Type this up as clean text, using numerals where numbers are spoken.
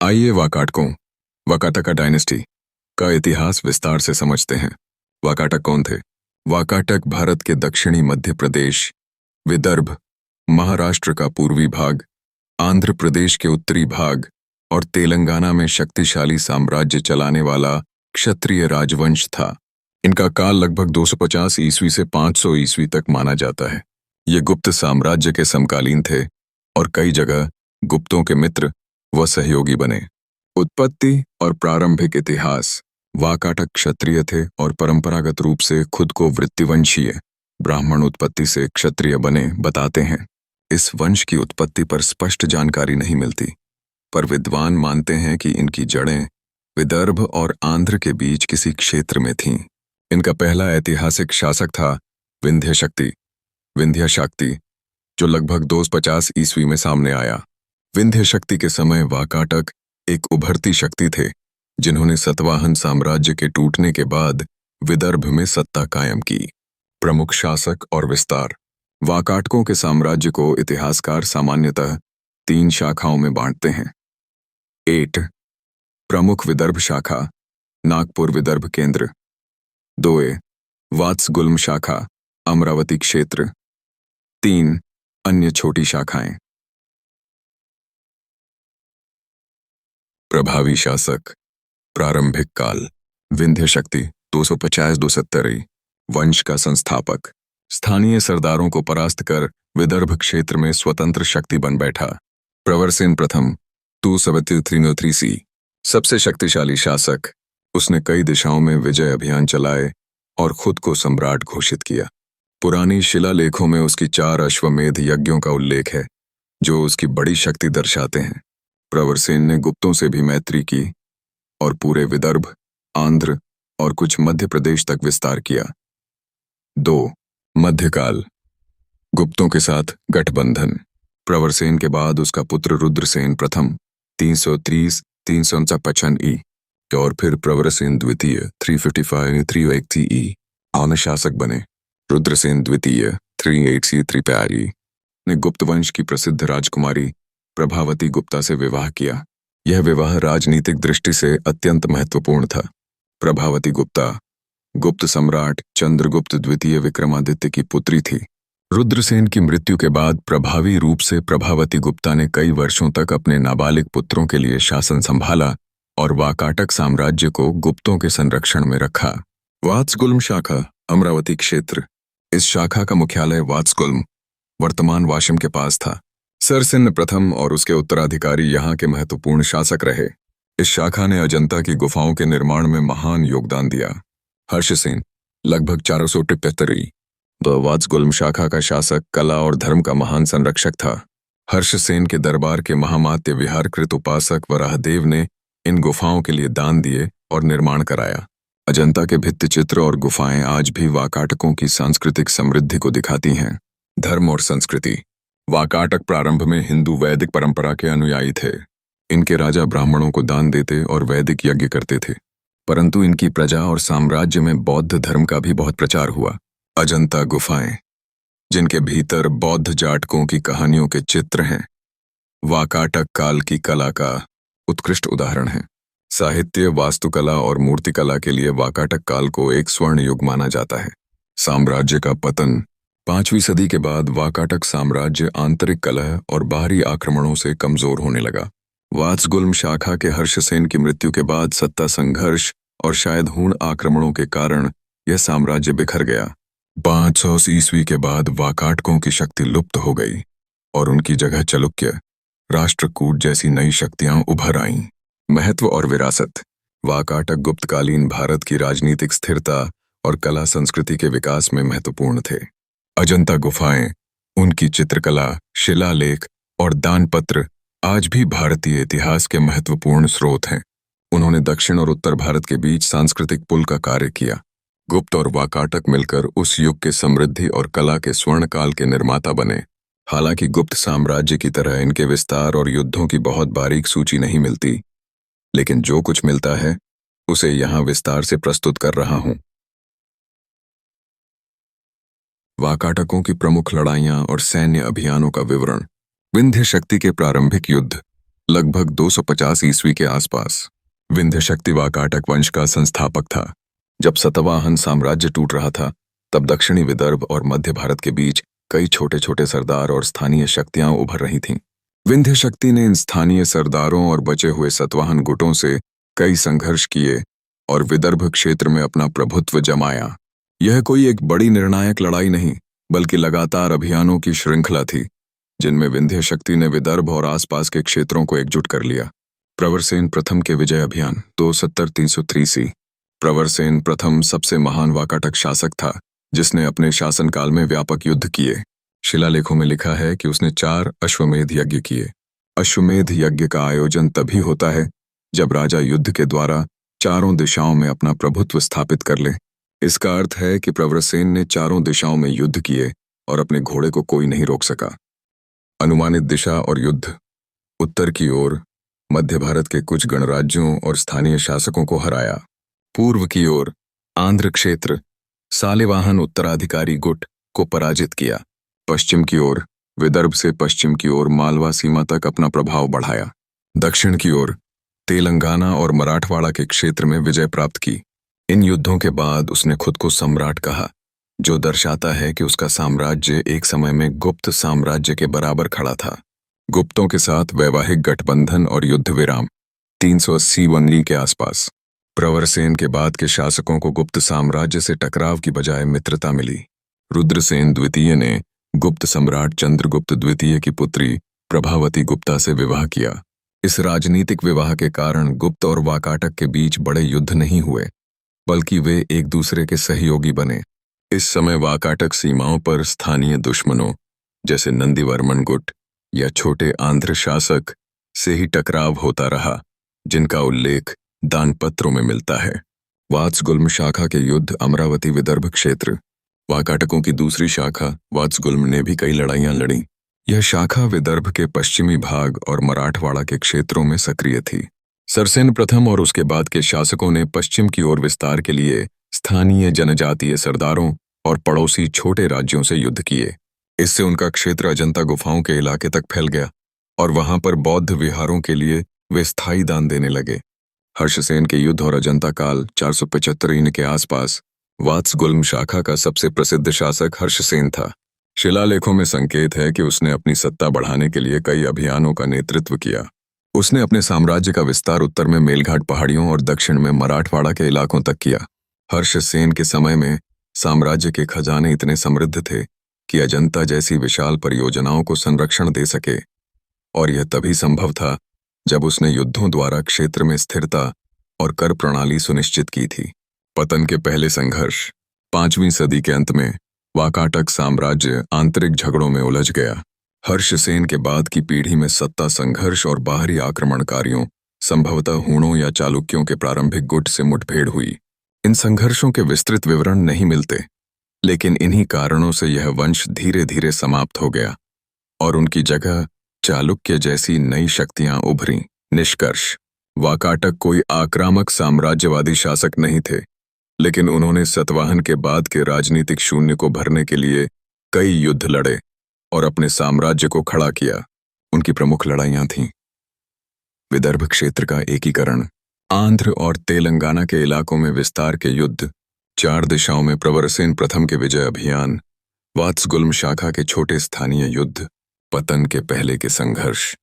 आइए वाकाटकों वाकाटका डायनेस्टी का इतिहास विस्तार से समझते हैं। वाकाटक कौन थे? वाकाटक भारत के दक्षिणी मध्य प्रदेश, विदर्भ, महाराष्ट्र का पूर्वी भाग, आंध्र प्रदेश के उत्तरी भाग और तेलंगाना में शक्तिशाली साम्राज्य चलाने वाला क्षत्रिय राजवंश था। इनका काल लगभग 250 ईस्वी से 500 ईस्वी तक माना जाता है। ये गुप्त साम्राज्य के समकालीन थे और कई जगह गुप्तों के मित्र व सहयोगी बने। उत्पत्ति और प्रारंभिक इतिहास। वाकाटक क्षत्रिय थे और परंपरागत रूप से खुद को वृत्तिवंशीय ब्राह्मण उत्पत्ति से क्षत्रिय बने बताते हैं। इस वंश की उत्पत्ति पर स्पष्ट जानकारी नहीं मिलती, पर विद्वान मानते हैं कि इनकी जड़ें विदर्भ और आंध्र के बीच किसी क्षेत्र में थीं। इनका पहला ऐतिहासिक शासक था विंध्य शक्ति, जो लगभग 250 ईस्वी में सामने आया। विंध्य शक्ति के समय वाकाटक एक उभरती शक्ति थे, जिन्होंने सतवाहन साम्राज्य के टूटने के बाद विदर्भ में सत्ता कायम की। प्रमुख शासक और विस्तार। वाकाटकों के साम्राज्य को इतिहासकार सामान्यतः 3 शाखाओं में बांटते हैं। 8 प्रमुख विदर्भ शाखा, नागपुर विदर्भ केंद्र। 2 वात्सगुल्म शाखा, अमरावती क्षेत्र। 3 अन्य छोटी शाखाएं। प्रभावी शासक। प्रारंभिक काल। विंध्य शक्ति 250-270 वंश का संस्थापक। स्थानीय सरदारों को परास्त कर विदर्भ क्षेत्र में स्वतंत्र शक्ति बन बैठा। प्रवरसेन प्रथम 273 सबसे शक्तिशाली शासक। उसने कई दिशाओं में विजय अभियान चलाए और खुद को सम्राट घोषित किया। पुरानी शिलालेखों में उसकी 4 अश्वमेध यज्ञों का उल्लेख है, जो उसकी बड़ी शक्ति दर्शाते हैं। प्रवरसेन ने गुप्तों से भी मैत्री की और पूरे विदर्भ, आंध्र और कुछ मध्य प्रदेश तक विस्तार किया। 2 मध्यकाल। गुप्तों के साथ गठबंधन। प्रवरसेन के बाद उसका पुत्र रुद्रसेन प्रथम 330-355 ई और फिर प्रवरसेन द्वितीय 355-380 ई आने शासक बने। रुद्रसेन द्वितीय 380-380 ने गुप्त वंश की प्रसिद्ध राजकुमारी प्रभावती गुप्ता से विवाह किया। यह विवाह राजनीतिक दृष्टि से अत्यंत महत्वपूर्ण था। प्रभावती गुप्ता गुप्त सम्राट चंद्रगुप्त द्वितीय विक्रमादित्य की पुत्री थी। रुद्रसेन की मृत्यु के बाद प्रभावी रूप से प्रभावती गुप्ता ने कई वर्षों तक अपने नाबालिग पुत्रों के लिए शासन संभाला और वाकाटक साम्राज्य को गुप्तों के संरक्षण में रखा। वात्सगुल्म शाखा, अमरावती क्षेत्र। इस शाखा का मुख्यालय वात्सगुल्म, वर्तमान वाशिम के पास था। सरसिन्न प्रथम और उसके उत्तराधिकारी यहाँ के महत्वपूर्ण शासक रहे। इस शाखा ने अजंता की गुफाओं के निर्माण में महान योगदान दिया। हर्षसेन लगभग 473 वात्सगुल्म शाखा का शासक, कला और धर्म का महान संरक्षक था। हर्षसेन के दरबार के महामात्य विहारकृत उपासक वराहदेव ने इन गुफाओं के लिए दान दिए और निर्माण कराया। अजंता के भित्तिचित्र और गुफाएं आज भी वाकाटकों की सांस्कृतिक समृद्धि को दिखाती हैं। धर्म और संस्कृति। वाकाटक प्रारंभ में हिंदू वैदिक परंपरा के अनुयायी थे। इनके राजा ब्राह्मणों को दान देते और वैदिक यज्ञ करते थे, परंतु इनकी प्रजा और साम्राज्य में बौद्ध धर्म का भी बहुत प्रचार हुआ। अजंता गुफाएं, जिनके भीतर बौद्ध जाटकों की कहानियों के चित्र हैं, वाकाटक काल की कला का उत्कृष्ट उदाहरण है। साहित्य, वास्तुकला और मूर्तिकला के लिए वाकाटक काल को एक स्वर्ण युग माना जाता है। साम्राज्य का पतन। 5वीं सदी के बाद वाकाटक साम्राज्य आंतरिक कलह और बाहरी आक्रमणों से कमजोर होने लगा। वात्सगुल्म शाखा के हर्षसेन की मृत्यु के बाद सत्ता संघर्ष और शायद हूण आक्रमणों के कारण यह साम्राज्य बिखर गया। 500 ईस्वी के बाद वाकाटकों की शक्ति लुप्त हो गई और उनकी जगह चालुक्य, राष्ट्रकूट जैसी नई शक्तियां उभर आईं। महत्व और विरासत। वाकाटक गुप्तकालीन भारत की राजनीतिक स्थिरता और कला संस्कृति के विकास में महत्वपूर्ण थे। अजंता गुफाएं, उनकी चित्रकला, शिलालेख और दानपत्र आज भी भारतीय इतिहास के महत्वपूर्ण स्रोत हैं। उन्होंने दक्षिण और उत्तर भारत के बीच सांस्कृतिक पुल का कार्य किया। गुप्त और वाकाटक मिलकर उस युग के समृद्धि और कला के स्वर्ण काल के निर्माता बने। हालांकि गुप्त साम्राज्य की तरह इनके विस्तार और युद्धों की बहुत बारीक सूची नहीं मिलती, लेकिन जो कुछ मिलता है उसे यहाँ विस्तार से प्रस्तुत कर रहा हूँ। वाकाटकों की प्रमुख लड़ाइयाँ और सैन्य अभियानों का विवरण। विंध्य शक्ति के प्रारंभिक युद्ध। लगभग 250 ईस्वी के आसपास विंध्य शक्ति वाकाटक वंश का संस्थापक था। जब सतवाहन साम्राज्य टूट रहा था, तब दक्षिणी विदर्भ और मध्य भारत के बीच कई छोटे छोटे सरदार और स्थानीय शक्तियां उभर रही थीं। विंध्य शक्ति ने इन स्थानीय सरदारों और बचे हुए सतवाहन गुटों से कई संघर्ष किए और विदर्भ क्षेत्र में अपना प्रभुत्व जमाया। यह कोई एक बड़ी निर्णायक लड़ाई नहीं, बल्कि लगातार अभियानों की श्रृंखला थी, जिनमें विंध्य शक्ति ने विदर्भ और आसपास के क्षेत्रों को एकजुट कर लिया। प्रवरसेन प्रथम के विजय अभियान 270-303 सी। प्रवरसेन प्रथम सबसे महान वाकाटक शासक था, जिसने अपने शासनकाल में व्यापक युद्ध किए। शिलालेखों में लिखा है कि उसने 4 अश्वमेध यज्ञ किए। अश्वमेध यज्ञ का आयोजन तभी होता है जब राजा युद्ध के द्वारा चारों दिशाओं में अपना प्रभुत्व स्थापित कर ले। इसका अर्थ है कि प्रवरसेन ने चारों दिशाओं में युद्ध किए और अपने घोड़े को कोई नहीं रोक सका। अनुमानित दिशा और युद्ध। उत्तर की ओर मध्य भारत के कुछ गणराज्यों और स्थानीय शासकों को हराया। पूर्व की ओर आंध्र क्षेत्र सालिवाहन उत्तराधिकारी गुट को पराजित किया। पश्चिम की ओर विदर्भ से पश्चिम की ओर मालवा सीमा तक अपना प्रभाव बढ़ाया। दक्षिण की ओर तेलंगाना और मराठवाड़ा के क्षेत्र में विजय प्राप्त की। इन युद्धों के बाद उसने खुद को सम्राट कहा, जो दर्शाता है कि उसका साम्राज्य एक समय में गुप्त साम्राज्य के बराबर खड़ा था। गुप्तों के साथ वैवाहिक गठबंधन और युद्ध विराम 380 के आसपास। प्रवरसेन के बाद के शासकों को गुप्त साम्राज्य से टकराव की बजाय मित्रता मिली। रुद्रसेन द्वितीय ने गुप्त सम्राट चंद्रगुप्त द्वितीय की पुत्री प्रभावती गुप्ता से विवाह किया। इस राजनीतिक विवाह के कारण गुप्त और वाकाटक के बीच बड़े युद्ध नहीं हुए, बल्कि वे एक दूसरे के सहयोगी बने। इस समय वाकाटक सीमाओं पर स्थानीय दुश्मनों जैसे नंदीवर्मन गुट या छोटे आंध्र शासक से ही टकराव होता रहा, जिनका उल्लेख दानपत्रों में मिलता है। वात्सगुल्म शाखा के युद्ध अमरावती विदर्भ क्षेत्र। वाकाटकों की दूसरी शाखा वात्सगुल्म ने भी कई लड़ाइयां लड़ी। यह शाखा विदर्भ के पश्चिमी भाग और मराठवाड़ा के क्षेत्रों में सक्रिय थी। सरसेन प्रथम और उसके बाद के शासकों ने पश्चिम की ओर विस्तार के लिए स्थानीय जनजातीय सरदारों और पड़ोसी छोटे राज्यों से युद्ध किए। इससे उनका क्षेत्र अजंता गुफाओं के इलाके तक फैल गया और वहां पर बौद्ध विहारों के लिए वे स्थायी दान देने लगे। हर्षसेन के युद्ध और अजंता काल 475 के आसपास वात्सगुल्म शाखा का सबसे प्रसिद्ध शासक हर्षसेन था। शिलालेखों में संकेत है कि उसने अपनी सत्ता बढ़ाने के लिए कई अभियानों का नेतृत्व किया। उसने अपने साम्राज्य का विस्तार उत्तर में मेलघाट पहाड़ियों और दक्षिण में मराठवाड़ा के इलाकों तक किया। हर्षसेन के समय में साम्राज्य के खजाने इतने समृद्ध थे कि अजंता जैसी विशाल परियोजनाओं को संरक्षण दे सके, और यह तभी संभव था जब उसने युद्धों द्वारा क्षेत्र में स्थिरता और कर प्रणाली सुनिश्चित की थी। पतन के पहले संघर्ष। 5वीं सदी के अंत में वाकाटक साम्राज्य आंतरिक झगड़ों में उलझ गया। हर्षसेन के बाद की पीढ़ी में सत्ता संघर्ष और बाहरी आक्रमणकारियों, संभवतः हूणों या चालुक्यों के प्रारंभिक गुट से मुठभेड़ हुई। इन संघर्षों के विस्तृत विवरण नहीं मिलते, लेकिन इन्हीं कारणों से यह वंश धीरे धीरे समाप्त हो गया और उनकी जगह चालुक्य जैसी नई शक्तियां उभरीं। निष्कर्ष। वाकाटक कोई आक्रामक साम्राज्यवादी शासक नहीं थे, लेकिन उन्होंने सतवाहन के बाद के राजनीतिक शून्य को भरने के लिए कई युद्ध लड़े और अपने साम्राज्य को खड़ा किया। उनकी प्रमुख लड़ाइयां थीं विदर्भ क्षेत्र का एकीकरण, आंध्र और तेलंगाना के इलाकों में विस्तार के युद्ध, 4 दिशाओं में प्रवरसेन प्रथम के विजय अभियान, वात्सगुल्म शाखा के छोटे स्थानीय युद्ध, पतन के पहले के संघर्ष।